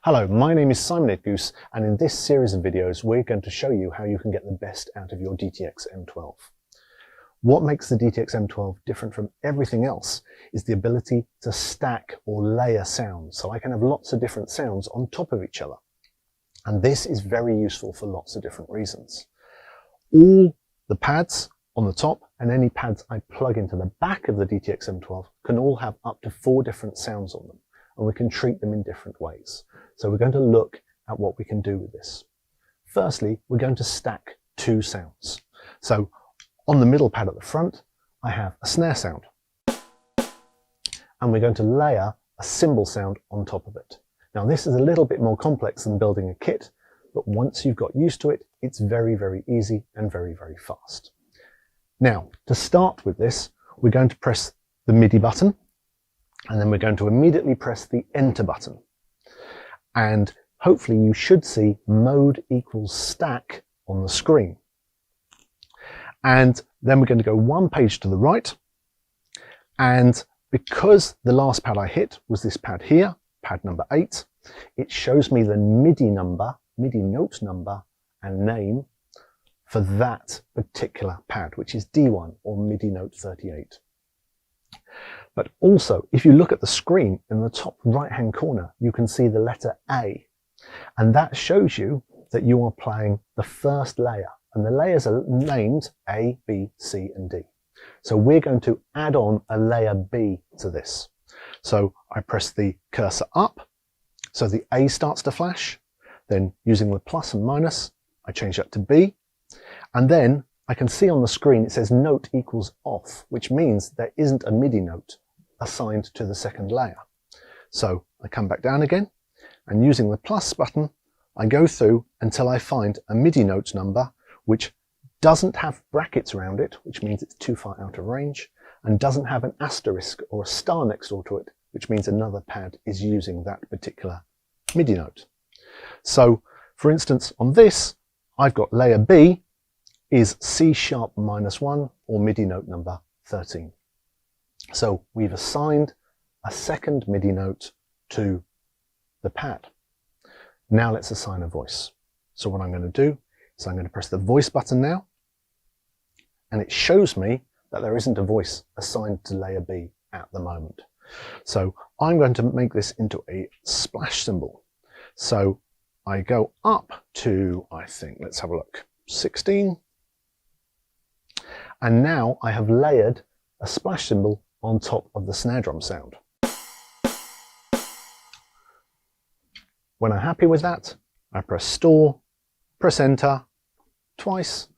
Hello, my name is Simon Goose, and in this series of videos we're going to show you how you can get the best out of your DTXM12. What makes the DTXM12 different from everything else is the ability to stack or layer sounds, so I can have lots of different sounds on top of each other. And this is very useful for lots of different reasons. All the pads on the top and any pads I plug into the back of the DTXM12 can all have up to 4 different sounds on them, and we can treat them in different ways. So we're going to look at what we can do with this. Firstly, we're going to stack 2 sounds. So on the middle pad at the front, I have a snare sound. And we're going to layer a cymbal sound on top of it. Now this is a little bit more complex than building a kit, but once you've got used to it, it's very, very easy and very, very fast. Now, to start with this, we're going to press the MIDI button, and then we're going to immediately press the enter button. And hopefully you should see mode equals stack on the screen. And then we're going to go 1 page to the right. And because the last pad I hit was this pad here, pad number 8, it shows me the MIDI number, MIDI note number and name for that particular pad, which is D1 or MIDI note 38. But also, if you look at the screen in the top right-hand corner, you can see the letter A. And that shows you that you are playing the first layer. And the layers are named A, B, C, and D. So we're going to add on a layer B to this. So I press the cursor up, so the A starts to flash. Then using the plus and minus, I change that to B. And then I can see on the screen it says note equals off, which means there isn't a MIDI note assigned to the second layer. So I come back down again, and using the plus button, I go through until I find a MIDI note number which doesn't have brackets around it, which means it's too far out of range, and doesn't have an asterisk or a star next door to it, which means another pad is using that particular MIDI note. So for instance, on this, I've got layer B is C# -1 or MIDI note number 13. So we've assigned a second MIDI note to the pad. Now let's assign a voice. So what I'm going to do is I'm going to press the voice button now, and it shows me that there isn't a voice assigned to layer B at the moment. So I'm going to make this into a splash cymbal. So I go up to, I think, let's have a look, 16. And now I have layered a splash cymbal on top of the snare drum sound. When I'm happy with that, I press store, press enter twice,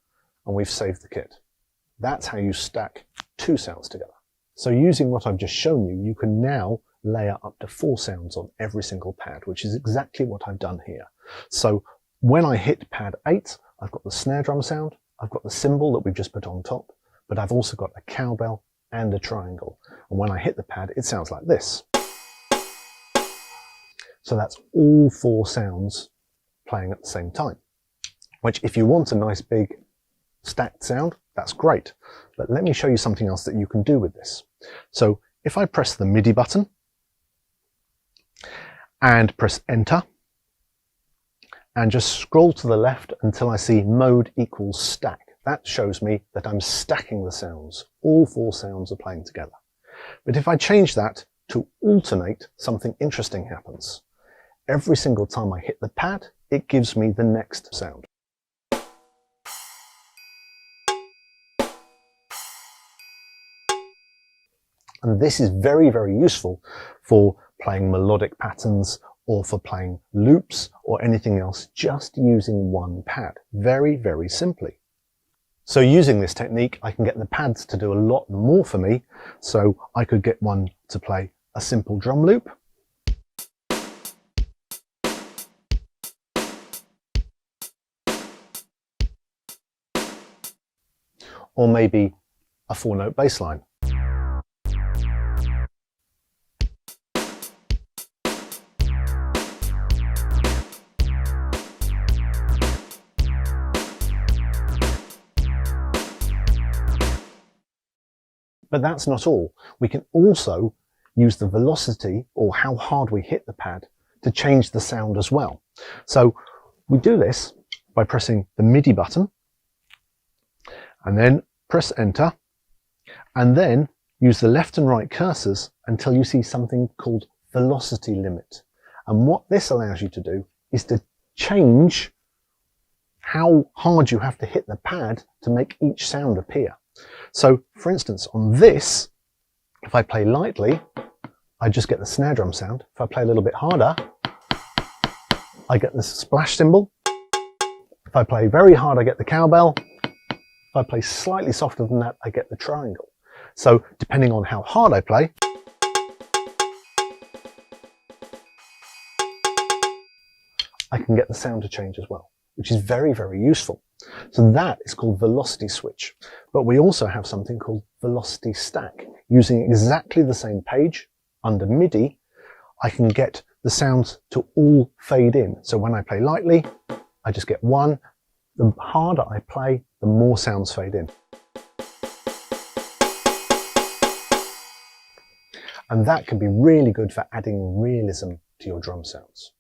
and we've saved the kit. That's how you stack 2 sounds together. So using what I've just shown you, you can now layer up to 4 sounds on every single pad, which is exactly what I've done here. So when I hit pad 8, I've got the snare drum sound, I've got the cymbal that we've just put on top, but I've also got a cowbell and a triangle. And when I hit the pad, it sounds like this. So that's all 4 sounds playing at the same time, which if you want a nice big stacked sound, that's great. But let me show you something else that you can do with this. So if I press the MIDI button and press enter and just scroll to the left until I see mode equals stack, that shows me that I'm stacking the sounds. All 4 sounds are playing together. But if I change that to alternate, something interesting happens. Every single time I hit the pad, it gives me the next sound. And this is very, very useful for playing melodic patterns or for playing loops or anything else, just using one pad, very, very simply. So using this technique, I can get the pads to do a lot more for me. So I could get one to play a simple drum loop, or maybe a 4-note bass line. But that's not all. We can also use the velocity, or how hard we hit the pad, to change the sound as well. So we do this by pressing the MIDI button and then press enter, and then use the left and right cursors until you see something called velocity limit. And what this allows you to do is to change how hard you have to hit the pad to make each sound appear. So for instance, on this, if I play lightly, I just get the snare drum sound. If I play a little bit harder, I get the splash cymbal. If I play very hard, I get the cowbell. If I play slightly softer than that, I get the triangle. So depending on how hard I play, I can get the sound to change as well, which is very, very useful. So that is called velocity switch. But we also have something called velocity stack. Using exactly the same page under MIDI, I can get the sounds to all fade in. So when I play lightly, I just get one. The harder I play, the more sounds fade in. And that can be really good for adding realism to your drum sounds.